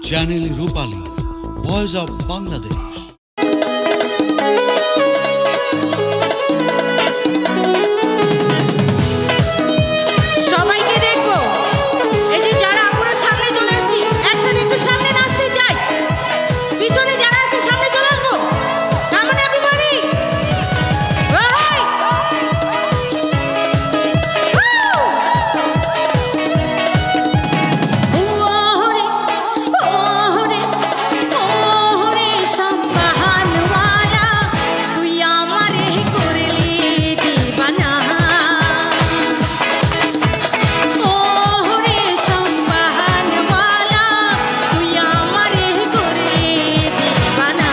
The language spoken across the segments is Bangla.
Channel Rupali, voice of Bangladesh. সবাইকে দেখবো, এই যে যারা আমরা সামনে চলে আসছি একসাথে একটু সামনে নাচতে চাই। পিছনে যারা আছে সামনে চলে আসবো। Come on everybody! Right! ওরে ওরে ওরে সম্বাহানওয়ালা, তুই আমারে করলি দিবানা। ওরে সম্বাহানওয়ালা, তুই আমারে করলি দিবানা।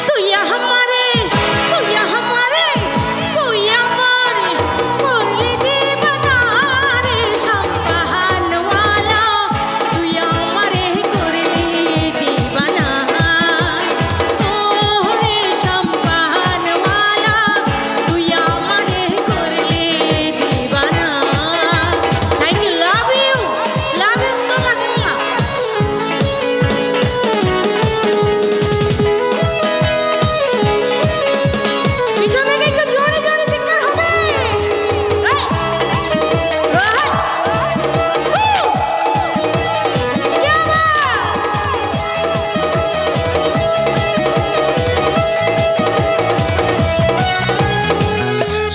তুই আমারে করলি দিবানা রে সম্বাহানওয়ালা, তুই আমারে করলি দিবানা। ওরে সম্বাহানওয়ালা, তুই আমারে করলি দিবানা। Thank you, love you so much. পিছন থেকে একটু জোরে জোরে চিৎকার হবে। क्या बात!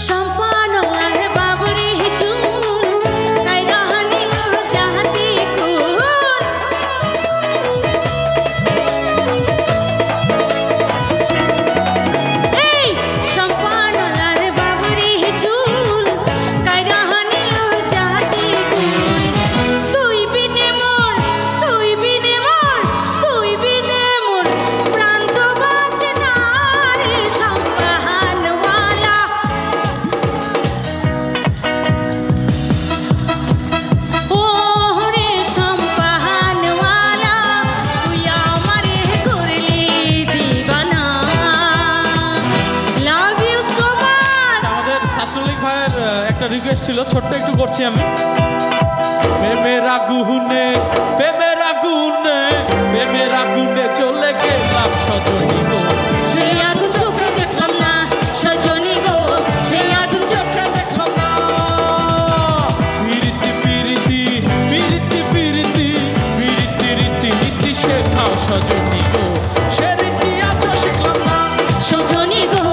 সম্পানলার বাবরি চুল, তাই রাহানিল চাহতি কুল। এই সম্পানলার বাবরি চুল, কায়রা হানিল চাহতি কুল। তুই বিনে মোর প্রাণ তো বাঁচে না রে সম্বাহানওয়ালা। ওরে সম্বাহানওয়ালা, তুই আমারে করলি দিবানা। Love you so much. আমাদের ছাত্রলীগ ভাইয়ের একটা রিকোয়েস্ট ছিল, ছোট্ট একটু করছি আমি। প্রেমের আগুনে চলে গেলাম সজনী গো। সেই আগুন চোখে দেখলাম না সজনী গো, সেই আগুন চোখে দেখলাম না। রীতি শেখাও সজনী গো, সে রীতি আজও শিখলাম না। সজনী গো,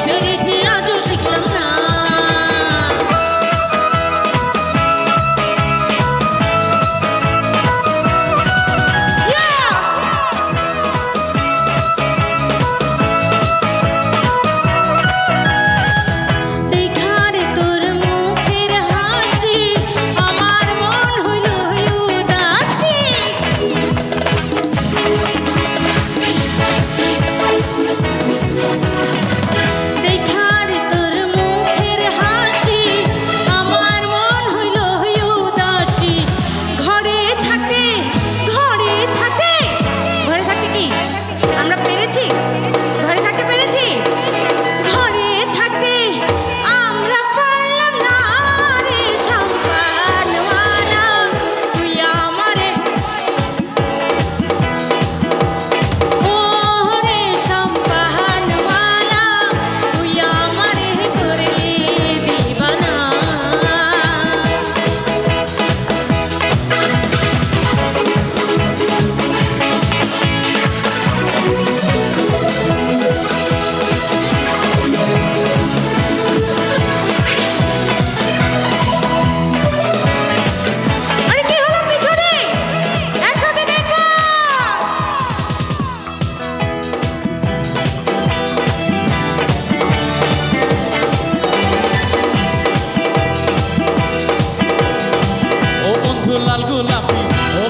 সেই রীতি আজও শিখলাম না। দেখারে তোর মুখের হাসি, আমার মন হইল উদাসী। দেখারে তোর মুখের হাসি, আমার মন হইল উদাসী। ঘরে থাকতে কি আমরা পেরেছি? ঘরে থাকতে পেরেছি? ঘরে থাকতে আমরা পারলাম না রে সম্বাহানওয়ালা, তুই আমারে। ওরে সম্বাহানওয়ালা, তুই আমারে করলি দিবানা। আরে কি হলো পিছনে? একসাথে দেখো।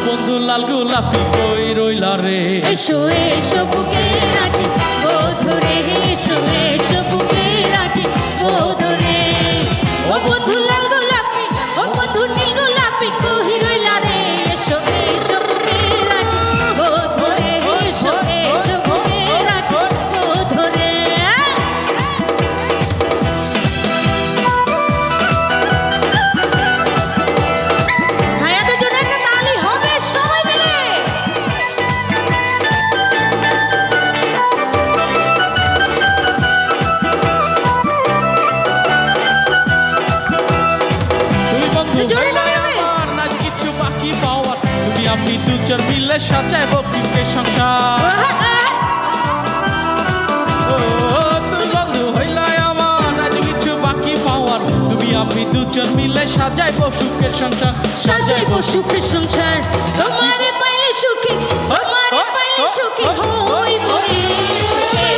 বন্ধু লাল গোলাপি কই রইলা রে। এসো এসো বুকে রাখি ও ধরে, এসো এসো বুকে রাখি ও ধরে। ও বন্ধু লাল গোলাপি, ও বন্ধু নীল গোলাপি, কই রইলা রে। এসো এসো বুকে রাখি ও ধরে, এসো এসো বুকে রাখি ও ধরে। ভাইয়াদের জন্য একটা আমি দুজন মিলে সাজাইব সুখের সংসার। ও তুই বন্ধু হইলাই আমার আজ কিছু বাকি পাওয়ার, তুমি আমি দুজন মিলে সাজাইব সুখের সংসার, সাজাইব সুখের সংসার। তোমারে পাইলে সুখী, তোমারে পাইলে সুখী হইব রে সুখে।